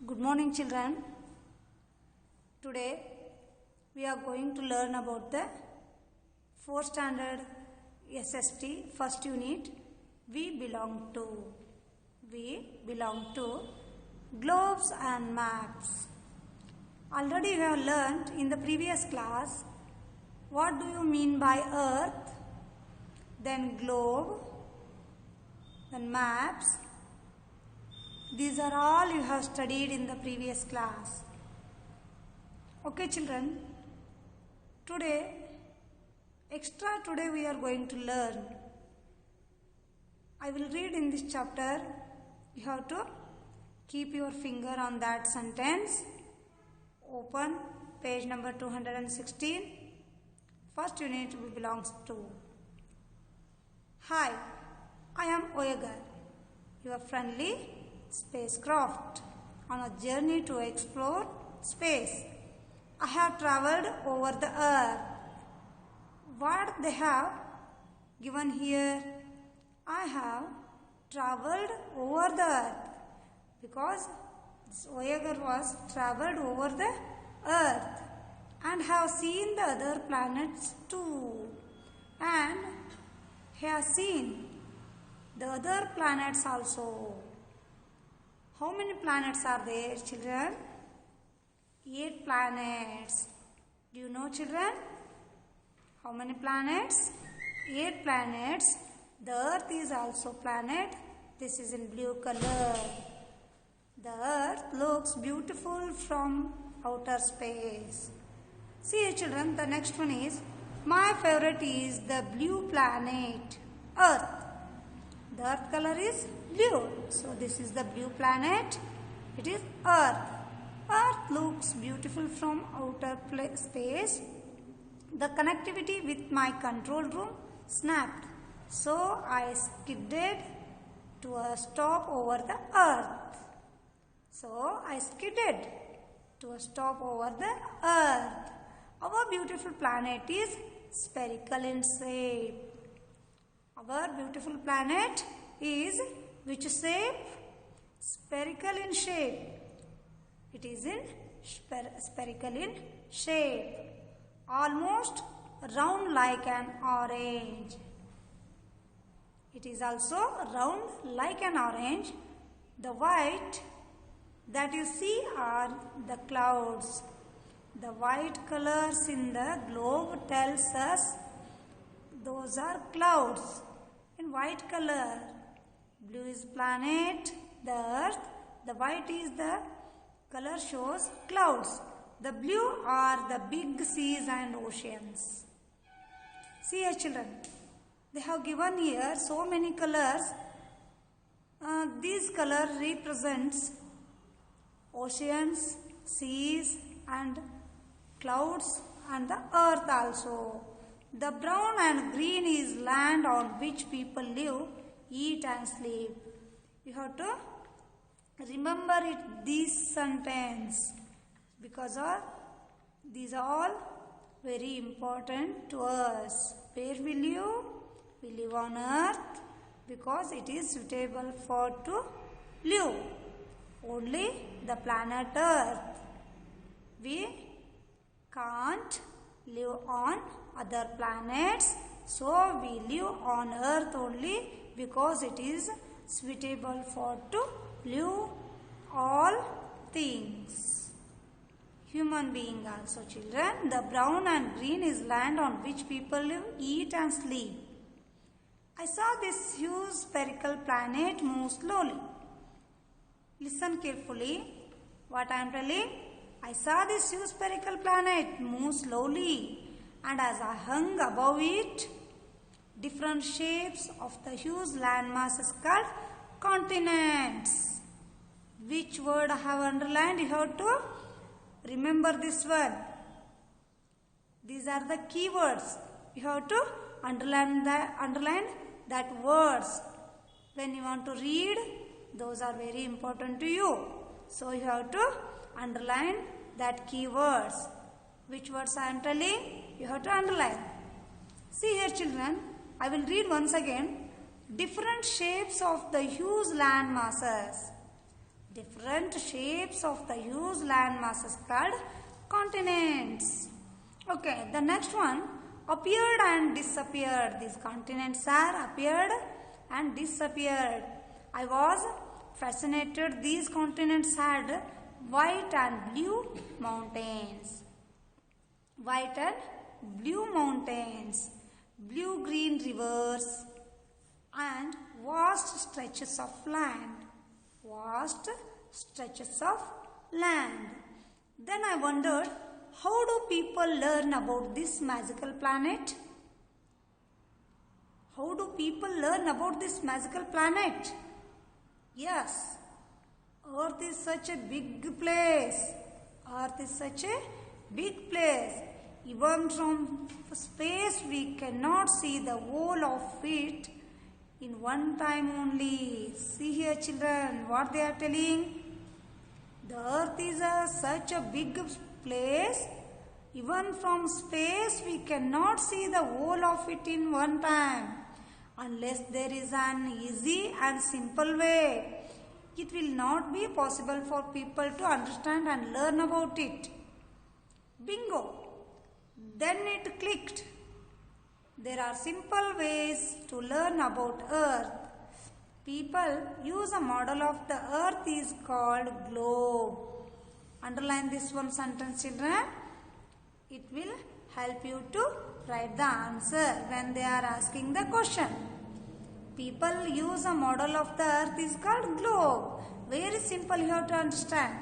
Good morning, children. Today we are going to learn about the 4th standard SST first unit. We belong to globes and maps. Already we have learned in the previous class what do you mean by earth, then globe, then maps. These are all you have studied in the previous class. Okay, children. Today we are going to learn. I will read in this chapter. You have to keep your finger on that sentence. Open page number 216. First unit belongs to. Hi, I am Voyager, your friendly spacecraft on a journey to explore space. I have traveled over the earth. What they have given here? I have traveled over the earth because this Voyager was traveled over the earth and have seen the other planets too, and have seen the other planets also. How many planets are there, children? 8 planets. Do you know, children? How many planets? 8 planets. The earth is also planet. This is in blue color. The earth looks beautiful from outer space. See, children, the next one is, my favorite is the blue planet, Earth. The earth color is blue. So this is the blue planet. It is Earth. Earth looks beautiful from outer space. The connectivity with my control room snapped. So I skidded to a stop over the earth. Our beautiful planet is spherical in shape. Our beautiful planet is which shape? Spherical in shape. It is in spherical in shape. Almost round like an orange. It is also round like an orange. The white that you see are the clouds. The white colors in the globe tells us those are clouds in white color. Blue is planet, the earth. The white is the color shows clouds. The blue are the big seas and oceans. See here, children. They have given here so many colors. These color represents oceans, seas and clouds and the earth also. The brown and green is land on which people live, eat and sleep. You have to remember this sentence because these are all very important to us. Where we live? We live on earth because it is suitable for to live. Only the planet earth. We can't live on other planets, so we live on earth only because it is suitable for to live all things. Human being also, children. The brown and green is land on which people live, eat and sleep. I saw this huge spherical planet move slowly. Listen carefully what I am telling. I saw this huge spherical planet move slowly, and as I hung above it, different shapes of the huge landmasses called continents. Which word I have underlined? You have to remember this one. These are the key words. You have to underline that words. When you want to read, those are very important to you. So you have to underline that key words. Which words I am telling? You have to underline. See here, children. I will read once again. Different shapes of the huge land masses. Different shapes of the huge land masses called continents. Okay, the next one, appeared and disappeared. These continents are appeared and disappeared. I was fascinated. These continents had white and blue mountains. White and blue mountains, blue-green rivers, and vast stretches of land. Vast stretches of land. Then I wondered, how do people learn about this magical planet? How do people learn about this magical planet? Yes, Earth is such a big place. Earth is such a big place. Even from space we cannot see the whole of it in one time only. See here children, what they are telling. The earth is such a big place. Even from space we cannot see the whole of it in one time. Unless there is an easy and simple way, it will not be possible for people to understand and learn about it. Bingo! Then it clicked. There are simple ways to learn about earth. People use a model of the earth is called globe. Underline this one sentence children. It will help you to write the answer when they are asking the question. People use a model of the earth is called globe. Very simple you have to understand.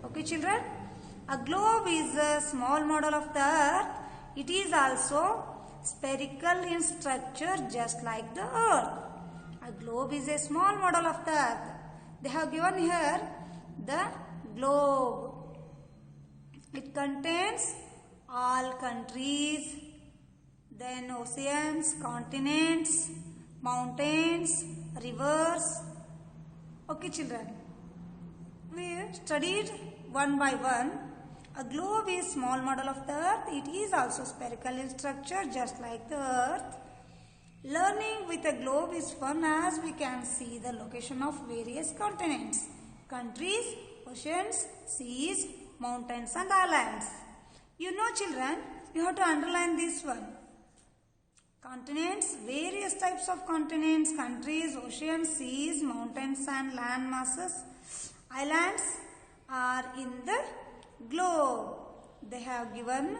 Okay children? A globe is a small model of the earth. It is also spherical in structure just like the earth. A globe is a small model of the earth. They have given here the globe. It contains all countries, then oceans, continents, mountains, rivers. Okay children, we studied one by one. A globe is small model of the earth. It is also spherical in structure just like the earth. Learning with a globe is fun as we can see the location of various continents, countries, oceans, seas, mountains and islands. You know children, you have to underline this one. Continents, various types of continents, countries, oceans, seas, mountains and land masses, islands are in the globe. They have given,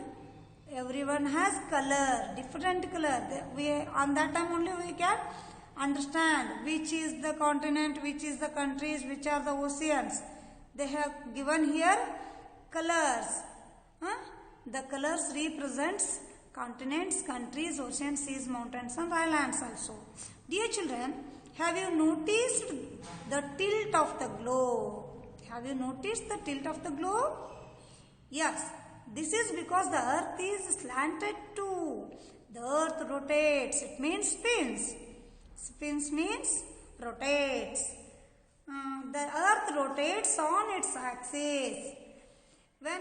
everyone has color, different color. On that time only we can understand which is the continent, which is the countries, which are the oceans. They have given here colors. The colors represents continents, countries, oceans, seas, mountains and islands also. Dear children, have you noticed the tilt of the globe? Have you noticed the tilt of the globe? Yes, this is because the earth is slanted too. The earth rotates, it means spins. Spins means rotates. The earth rotates on its axis. When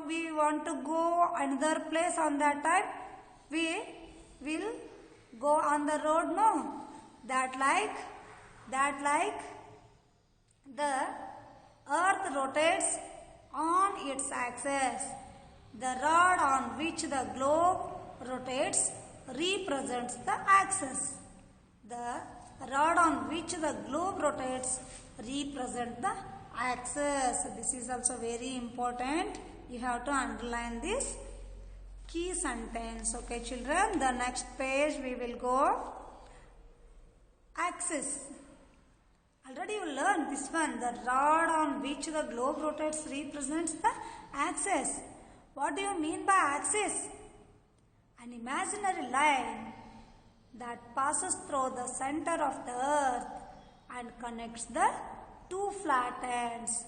we want to go another place on that time, we will go on the road, no? That like the earth rotates on its axis. The rod on which the globe rotates represents the axis. The rod on which the globe rotates represents the axis. This is also very important. You have to underline this key sentence. Okay children, the next page we will go. Axis. Already you learned this one. The rod on which the globe rotates represents the axis. What do you mean by axis? An imaginary line that passes through the center of the earth and connects the two flat ends.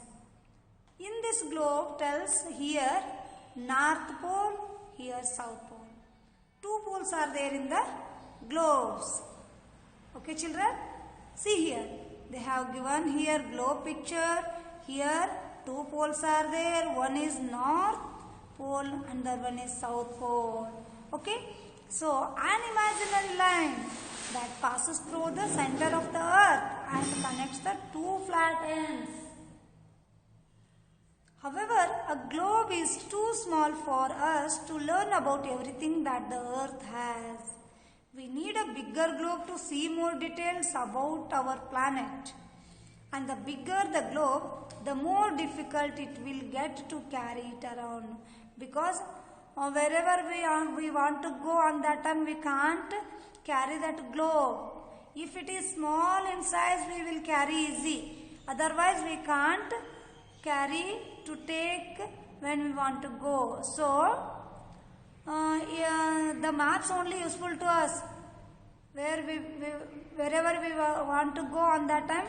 In this globe tells here North Pole, here South Pole. Two poles are there in the globes. Okay children? See here. They have given here globe picture. Here two poles are there. One is North Pole and the one is South Pole. Okay. So an imaginary line that passes through the center of the earth and connects the two flat ends. a globe is too small for us to learn about everything that the earth has. We need a bigger globe to see more details about our planet. And the bigger the globe, the more difficult it will get to carry it around. Because wherever we want to go on that time, we can't carry that globe. If it is small in size, we will carry easy. Otherwise, we can't carry to take when we want to go. So, the maps only useful to us. Wherever we want to go on that time,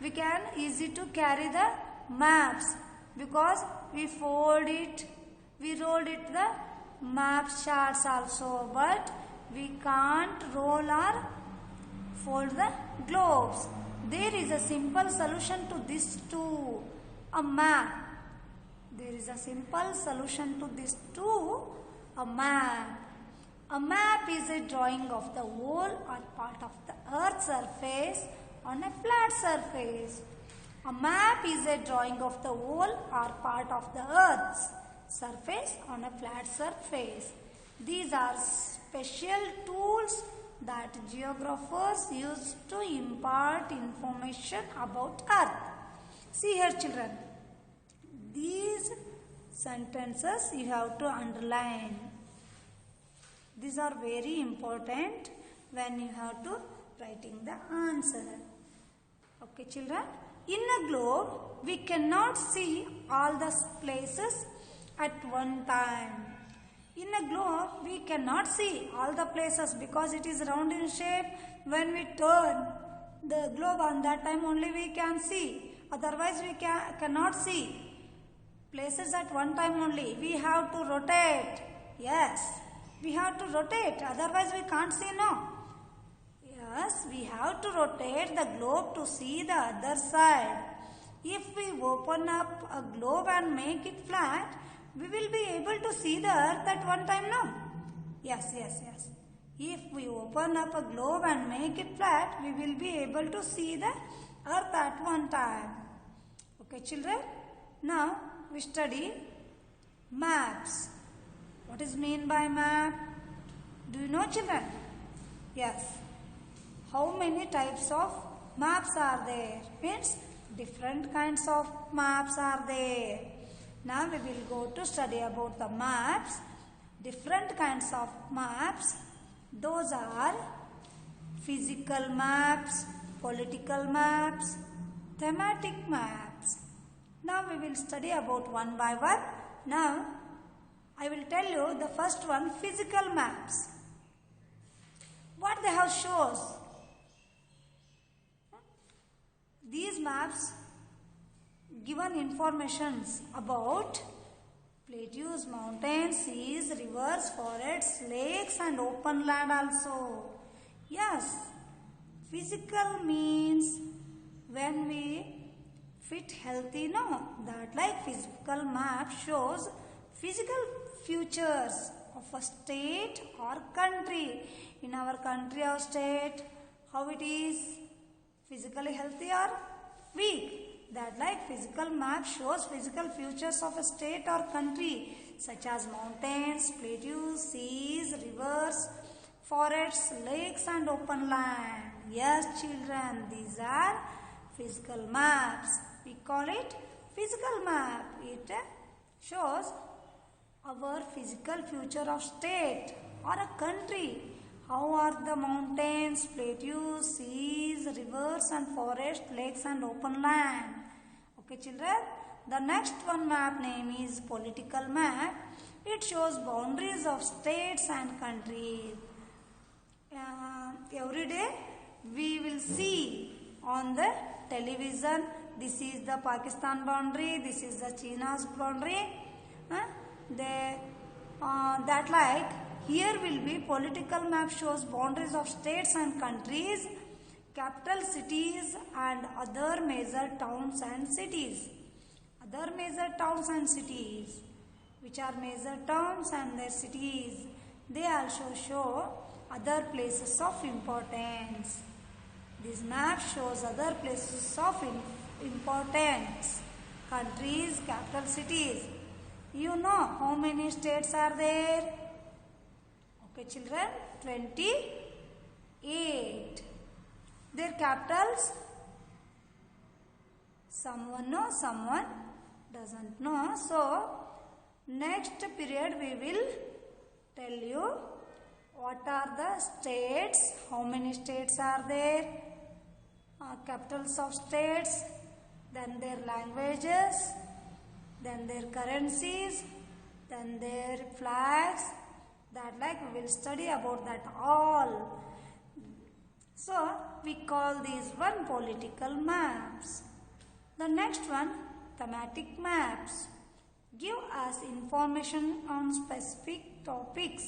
we can easy to carry the maps because we fold it, we rolled it the map charts also, but we can't roll or fold the globes. There is a simple solution to this too, a map. There is a simple solution to this too, a map. A map is a drawing of the whole or part of the earth's surface on a flat surface. A map is a drawing of the whole or part of the earth's surface on a flat surface. These are special tools that geographers use to impart information about earth. See here children, these sentences you have to underline. These are very important when you have to writing the answer. Okay children, in a globe we cannot see all the places at one time. In a globe we cannot see all the places because it is round in shape. When we turn the globe on that time only we can see. Otherwise we cannot see places at one time only. We have to rotate. Yes, we have to rotate. Otherwise we can't see, no. Yes, we have to rotate the globe to see the other side. If we open up a globe and make it flat, we will be able to see the earth at one time, no? Yes. If we open up a globe and make it flat, we will be able to see the earth at one time. Okay, children? Now, we study maps. What is mean by map? Do you know, children? Yes. How many types of maps are there? Means different kinds of maps are there. Now we will go to study about the maps. Different kinds of maps. Those are physical maps, political maps, thematic maps. Now we will study about one by one. Now I will tell you the first one, physical maps. What they have shows? These maps given informations about plateaus, mountains, seas, rivers, forests, lakes and open land also. Yes, physical means when we fit healthy, no? That like physical map shows physical features of a state or country. In our country or state, how it is? Physically healthy or weak. That like physical map shows physical features of a state or country such as mountains, plateaus, seas, rivers, forests, lakes and open land. Yes children, these are physical maps. We call it physical map. It shows our physical feature of state or a country. How are the mountains, plateaus, seas, rivers and forests, lakes and open land. Okay children, the next one map name is political map. It shows boundaries of states and countries. Every day we will see on the television, this is the Pakistan boundary, this is the China's boundary. That like here will be political map shows boundaries of states and countries, capital cities and other major towns and cities. Other major towns and cities. Which are major towns and their cities. They also show other places of importance. This map shows other places of importance. Countries, capital cities. You know how many states are there? Okay, children, 28. Their capitals? Someone knows, someone doesn't know. So, next period we will tell you what are the states, how many states are there, capitals of states, then their languages, then their currencies, then their flags. That like we will study about that all. So we call these one political maps. The next one, thematic maps, give us information on specific topics.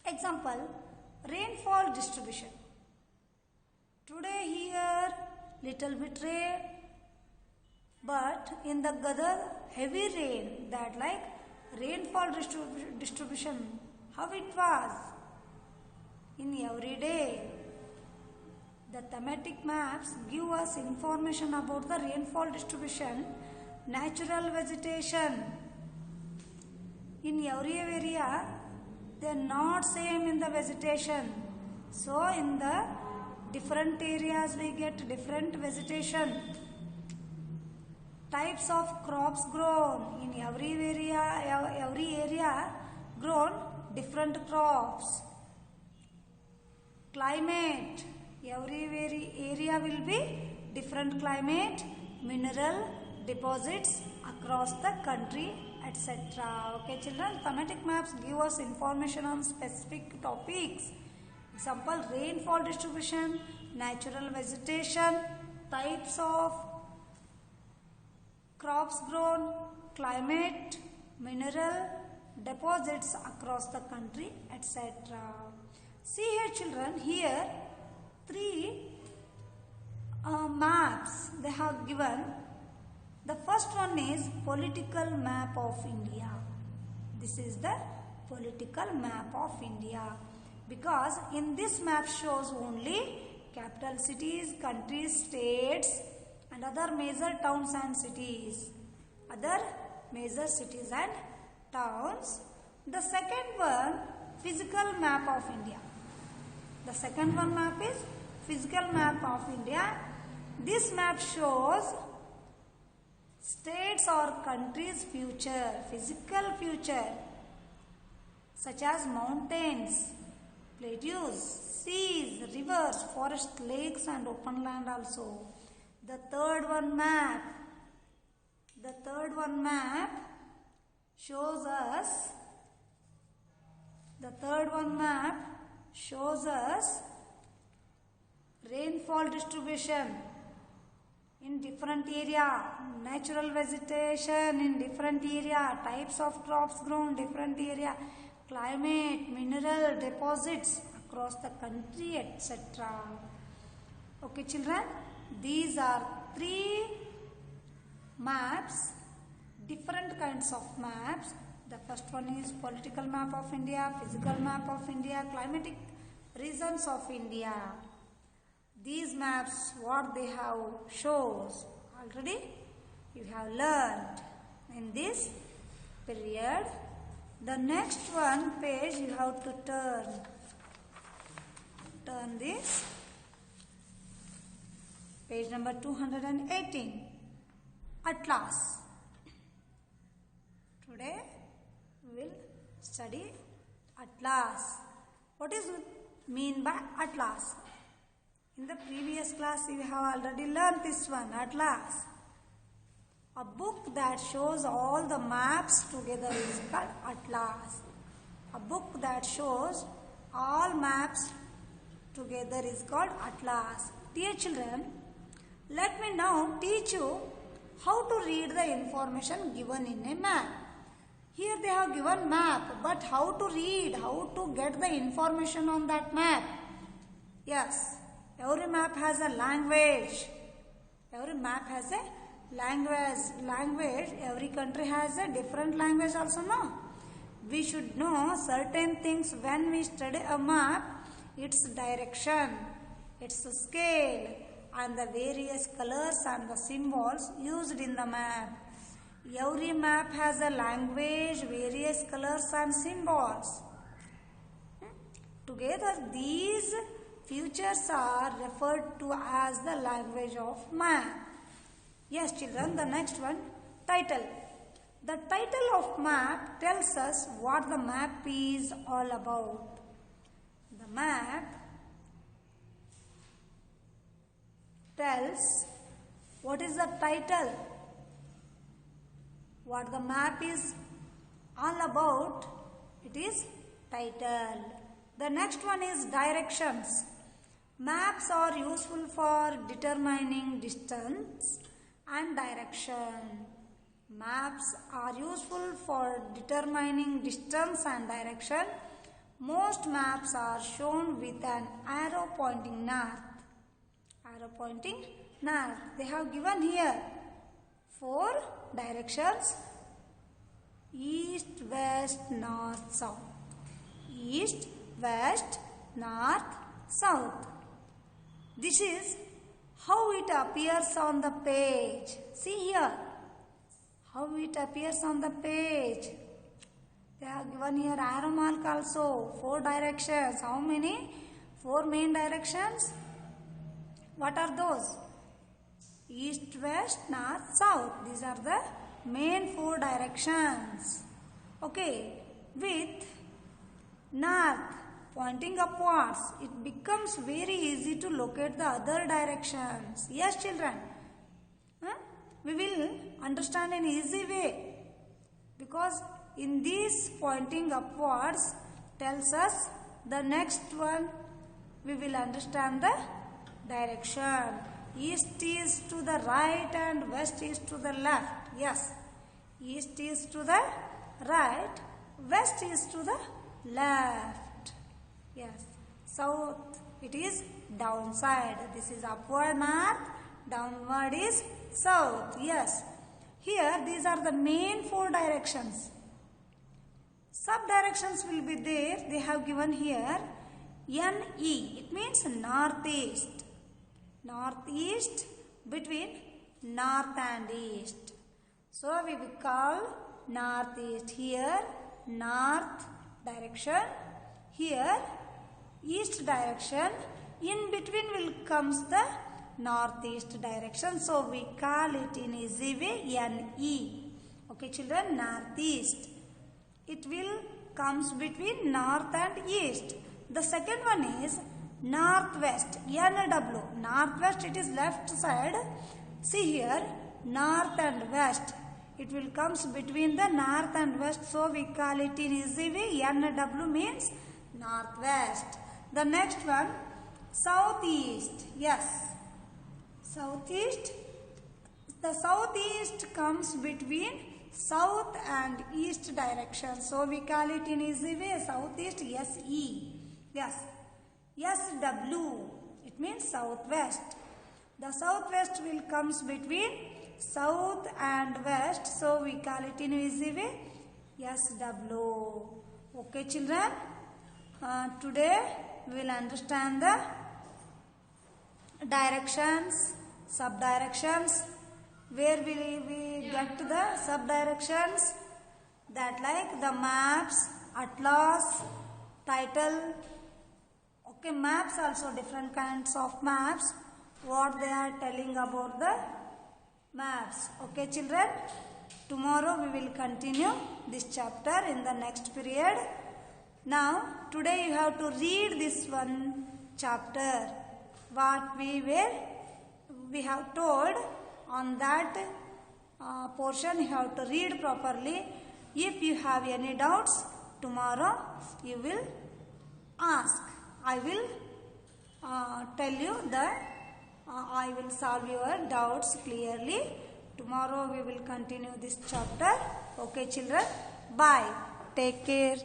Example, rainfall distribution. Today here little bit rain, but in the Gadar heavy rain, that like rainfall distribution, how it was in every day. The thematic maps give us information about the rainfall distribution, natural vegetation. In every area, they are not same in the vegetation. So in the different areas we get different vegetation. Types of crops grown in every area grown different crops. Climate, every area will be different climate, mineral deposits across the country, etc. Okay children, thematic maps give us information on specific topics. Example, rainfall distribution, natural vegetation, types of crops grown, climate, mineral deposits across the country, etc. See here children, here three maps they have given. The first one is political map of India. This is the political map of India, because in this map shows only capital cities, countries, states and other major towns and cities. Other major cities and towns. The second one, physical map of India. The second one map is physical map of India. This map shows states or countries' future, physical future, such as mountains, plateaus, seas, rivers, forests, lakes and open land also. The third one map shows us rainfall distribution in different area, natural vegetation in different area, types of crops grown different area, climate, mineral deposits across the country, etc. Okay children, these are three maps, different kinds of maps. The first one is political map of India, physical map of India, climatic regions of India. These maps, what they have shows already you have learned in this period. The next one page you have to turn this page number 218, Atlas. Today we will study Atlas. What is mean by Atlas? In the previous class you have already learned this one, Atlas. A book that shows all the maps together is called Atlas. A book that shows all maps together is called Atlas. Dear children, let me now teach you how to read the information given in a map. Here they have given map, but how to read, how to get the information on that map? Yes, every map has a language. Every map has a language. Every country has a different language also, no? We should know certain things when we study a map, its direction, its scale and the various colors and the symbols used in the map. Every map has a language, various colors and symbols. Together, these features are referred to as the language of map. Yes, children, the next one, title. The title of map tells us what the map is all about. The map tells what is the title, what the map is all about. It is title. The next one is directions. Maps are useful for determining distance and direction. Maps are useful for determining distance and direction. Most maps are shown with an arrow pointing north. Arrow pointing north. They have given here 4 directions: east, west, north, south. East, west, north, south. This is how it appears on the page. See here how it appears on the page. They have given here arrow mark also. 4 directions. How many? 4 main directions. What are those? East, west, north, south. These are the main 4 directions. Okay. With north pointing upwards, it becomes very easy to locate the other directions. Yes, children. We will understand in easy way, because in this pointing upwards tells us the next one we will understand the direction. East is to the right and west is to the left. Yes. East is to the right, west is to the left. Yes. South, it is downside. This is upward north, downward is south. Yes. Here these are the main 4 directions. Sub directions will be there. They have given here NE. It means northeast. Northeast, between north and east. So we will call northeast. Here north direction. Here east direction. In between will comes the northeast direction. So we call it in easy way NE. Okay, children, northeast. It will comes between north and east. The second one is northwest. NW. Northwest, it is left side. See here, north and west. It will comes between the north and west. So we call it in easy way NW means northwest. The next one, southeast. Yes. Southeast. The southeast comes between south and east direction. So we call it in easy way southeast SE. Yes. SW. It means southwest. The southwest will comes between south and west. So we call it in easy way SW. Okay, children. Today we will understand the directions, sub-directions. Where will we get to the sub-directions? That like the maps, atlas, title. Okay, maps also different kinds of maps. What they are telling about the maps. Okay, children. Tomorrow we will continue this chapter in the next period. Now, today you have to read this one chapter. What we have told on that portion, you have to read properly. If you have any doubts, tomorrow you will ask. I will tell you that I will solve your doubts clearly. Tomorrow we will continue this chapter. Okay, children. Bye. Take care.